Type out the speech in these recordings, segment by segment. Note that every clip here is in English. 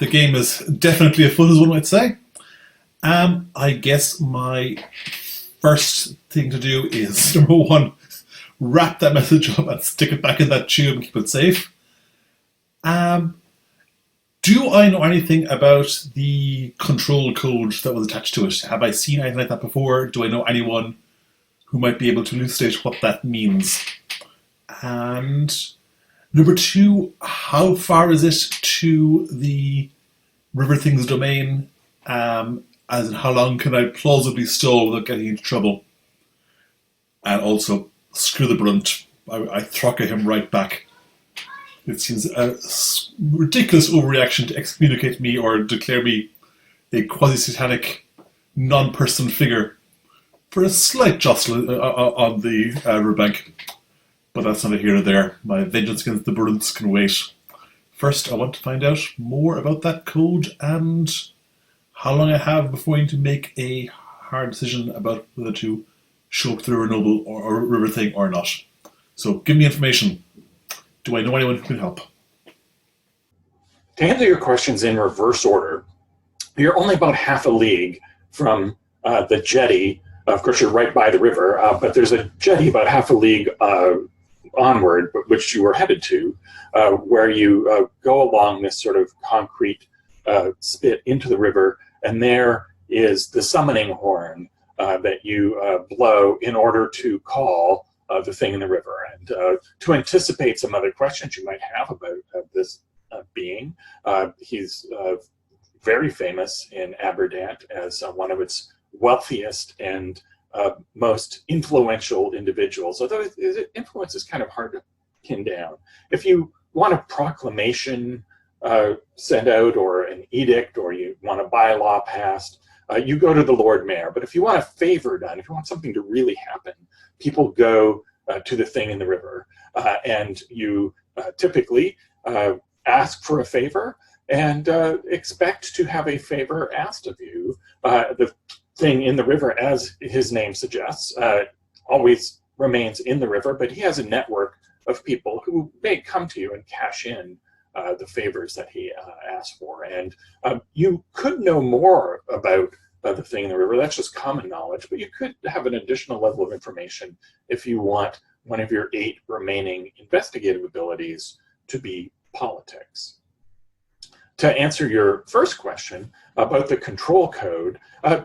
The game is definitely a fun, as one might say. I guess my first thing to do is number one, wrap that message up and stick it back in that tube and keep it safe. Um, do I know anything about the control code that was attached to it? Have I seen anything like that before? Do I know anyone who might be able to elucidate what that means? And number two, how far is it to the River Things domain? As in, how long can I plausibly stall without getting into trouble? And also, screw the brunt. I throcka him right back. It seems a ridiculous overreaction to excommunicate me or declare me a quasi-satanic, non-person figure for a slight jostle on the riverbank. But that's not a here or there. My vengeance against the brunts can wait. First, I want to find out more about that code and how long I have before I need to make a hard decision about whether to show up to the River Noble or River Thing or not. So give me information. Do I know anyone who can help? To answer your questions in reverse order, you're only about half a league from the jetty. Of course, you're right by the river, but there's a jetty about half a league onward, which you were headed to, where you go along this sort of concrete spit into the river, and there is the summoning horn that you blow in order to call the thing in the river. And to anticipate some other questions you might have about this being, he's very famous in Aberdant as one of its wealthiest and most influential individuals, although his influence is kind of hard to pin down. If you want a proclamation sent out or an edict, or you want a bylaw passed, you go to the Lord Mayor. But if you want a favor done, if you want something to really happen, people go to the thing in the river, and you typically ask for a favor and expect to have a favor asked of you. The thing in the river, as his name suggests, always remains in the river, but he has a network of people who may come to you and cash in the favors that he asked for. And you could know more about the thing in the river. That's just common knowledge, but you could have an additional level of information if you want one of your 8 remaining investigative abilities to be politics. To answer your first question about the control code,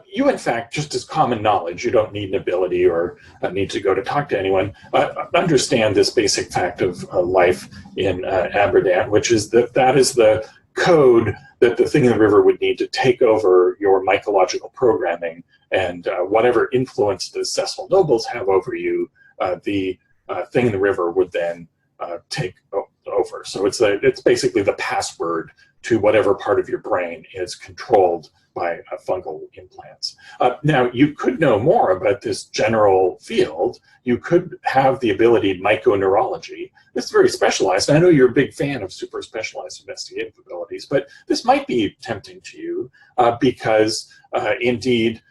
you in fact, just as common knowledge, you don't need an ability or need to go to talk to anyone, understand this basic fact of life in Aberdant, which is that is the code that the thing in the river would need to take over your mycological programming, and whatever influence the Cecil nobles have over you, the thing in the river would then take over. So it's basically the password to whatever part of your brain is controlled by fungal implants. Now, you could know more about this general field. You could have the ability myconeurology. This is very specialized. I know you're a big fan of super specialized investigative abilities, but this might be tempting to you because indeed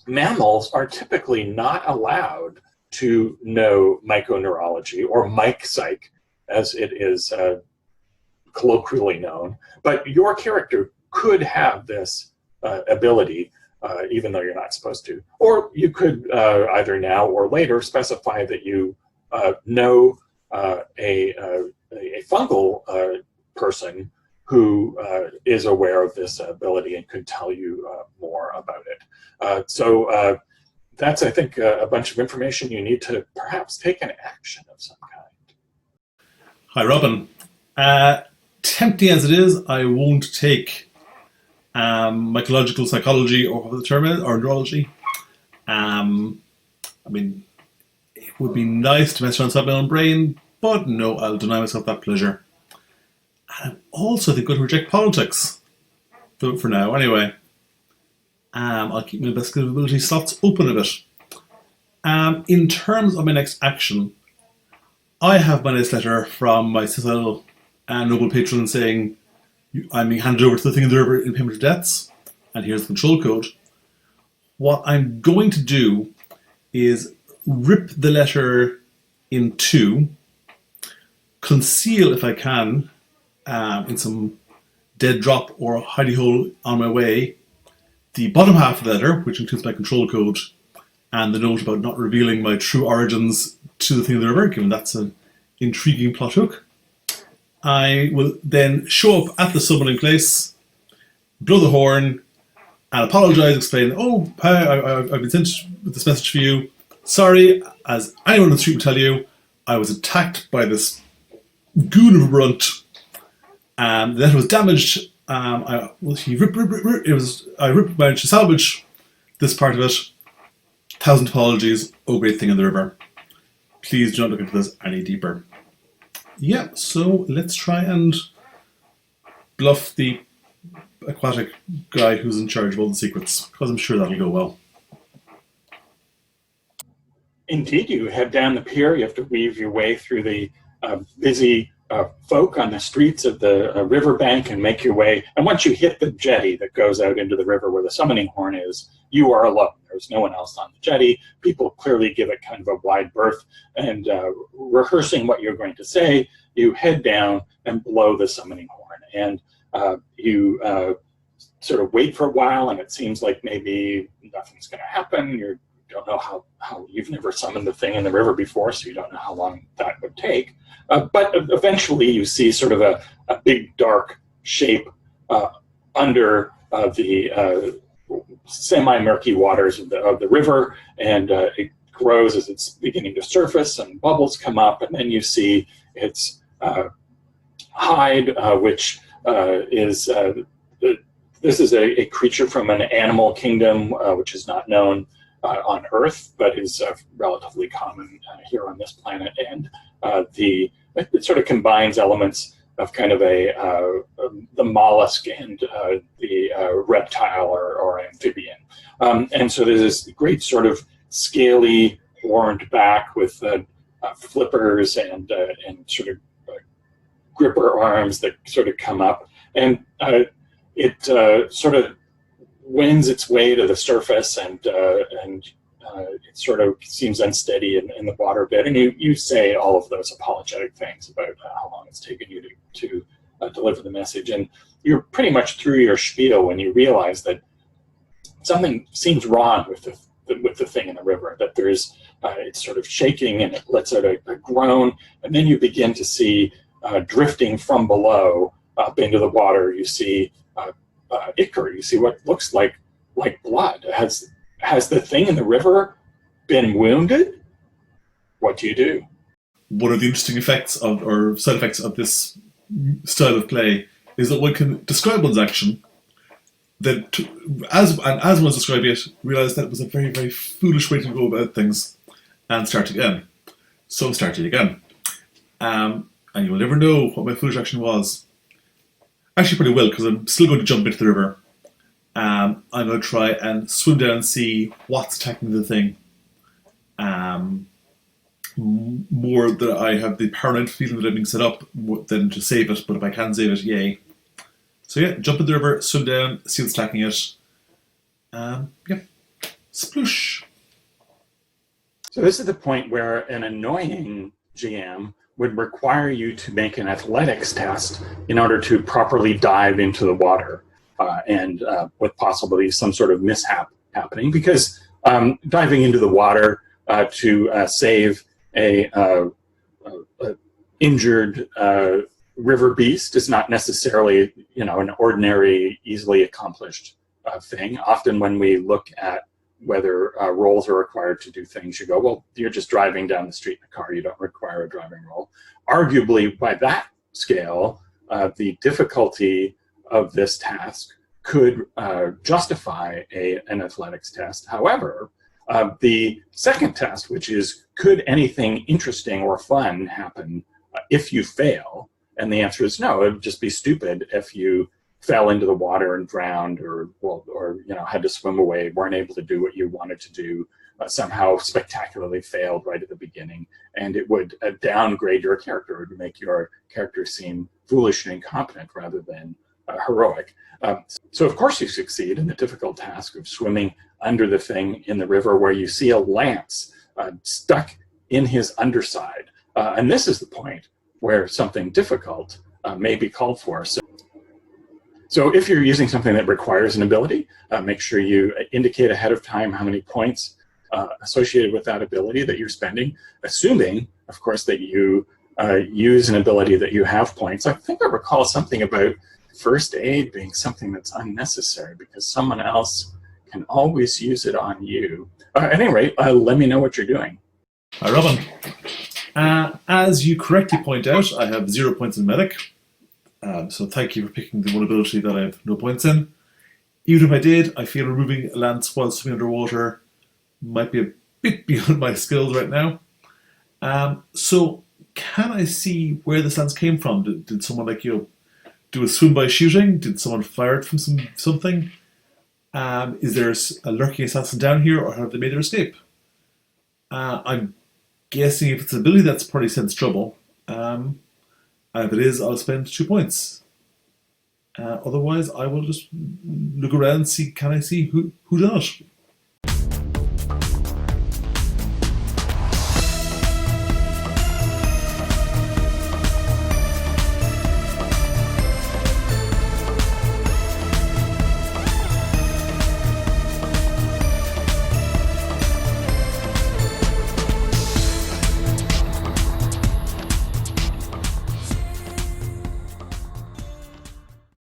mammals are typically not allowed to know myconeurology, or myc-psych as it is colloquially known, but your character could have this ability even though you're not supposed to. Or you could either now or later specify that you know a fungal person who is aware of this ability and could tell you more about it. So that's, I think, a bunch of information you need to perhaps take an action of some kind. Hi, Robin. Tempting as it is, I won't take mycological psychology, or what the term is, or neurology. I mean, it would be nice to mess around with my own brain, but no, I'll deny myself that pleasure. And I'm also, I think, going to reject politics for now, anyway. I'll keep my investigative ability slots open a bit. In terms of my next action, I have my nice letter from my Cecil noble patron saying I'm being handed over to the thing in the river in payment of debts, and here's the control code. What I'm going to do is rip the letter in two, conceal, if I can, in some dead drop or hidey hole on my way, the bottom half of the letter, which includes my control code, and the note about not revealing my true origins to the thing in the river, given that's an intriguing plot hook. I will then show up at the summoning place, blow the horn, and apologise, explain, oh, hi, I've been sent with this message for you. Sorry, as anyone on the street will tell you, I was attacked by this goon of a brunt. The letter was damaged. I managed to salvage this part of it. 1,000 apologies. Oh, great thing in the river. Please do not look into this any deeper. Yeah, so let's try and bluff the aquatic guy who's in charge of all the secrets, because I'm sure that'll go well. Indeed, you head down the pier. You have to weave your way through the busy folk on the streets of the riverbank and make your way. And once you hit the jetty that goes out into the river where the summoning horn is, you are alone. There's no one else on the jetty. People clearly give it kind of a wide berth. And rehearsing what you're going to say, you head down and blow the summoning horn. And you sort of wait for a while, and it seems like maybe nothing's going to happen. You don't know how you've never summoned the thing in the river before, so you don't know how long that would take. But eventually you see sort of a big dark shape under the semi-murky waters of the river, and it grows as it's beginning to surface, and bubbles come up, and then you see its hide, which is this is a creature from an animal kingdom, which is not known on Earth, but is relatively common here on this planet, and it sort of combines elements of kind of the mollusk and the reptile or amphibian, and so there's this great sort of scaly horned back with flippers and sort of gripper arms that sort of come up, and it sort of wends its way to the surface, and it sort of seems unsteady in the water a bit. And you say all of those apologetic things about how long it's taken you to deliver the message. And you're pretty much through your spiel when you realize that something seems wrong with the thing in the river, that there's it's sort of shaking and it lets out a groan. And then you begin to see drifting from below up into the water, you see ichor. You see what looks like blood. Has the thing in the river been wounded? What do you do? One of the interesting effects or side effects of this style of play is that one can describe one's action, then as one's describing it, realize that it was a very, very foolish way to go about things, and start again. So I'm starting again. And you will never know what my foolish action was. Actually, pretty well, because I'm still going to jump into the river. I'm going to try and swim down and see what's attacking the thing. More that I have the paranoid feeling that I'm being set up than to save it, but if I can save it, yay. So yeah, jump in the river, swim down, see what's attacking it. Sploosh. So this is the point where an annoying GM would require you to make an athletics test in order to properly dive into the water, and with possibly some sort of mishap happening, because diving into the water to save a injured river beast is not necessarily, an ordinary, easily accomplished thing. Often when we look at whether roles are required to do things, you go, well, you're just driving down the street in a car, you don't require a driving role. Arguably, by that scale, the difficulty of this task could justify an athletics test. However, the second test, which is, could anything interesting or fun happen if you fail? And the answer is no. It would just be stupid if you fell into the water and drowned, or had to swim away, weren't able to do what you wanted to do, somehow spectacularly failed right at the beginning, and it would downgrade your character. It would make your character seem foolish and incompetent rather than heroic. So of course you succeed in the difficult task of swimming under the thing in the river, where you see a lance stuck in his underside. And this is the point where something difficult may be called for. So if you're using something that requires an ability, make sure you indicate ahead of time how many points associated with that ability that you're spending, assuming, of course, that you use an ability that you have points. I think I recall something about first aid being something that's unnecessary because someone else can always use it on you. At any rate, let me know what you're doing. Hi, Robin. As you correctly point out, I have 0 points in medic. So thank you for picking the one ability that I have no points in. Even if I did, I feel removing a lance while swimming underwater might be a bit beyond my skills right now. So can I see where this lance came from? Did someone do a swim by shooting? Did someone fire it from something? Is there a lurking assassin down here, or have they made their escape? I'm guessing if it's an ability, that's probably sense trouble. And if it is, I'll spend 2 points. Otherwise, I will just look around and see, can I see who done it?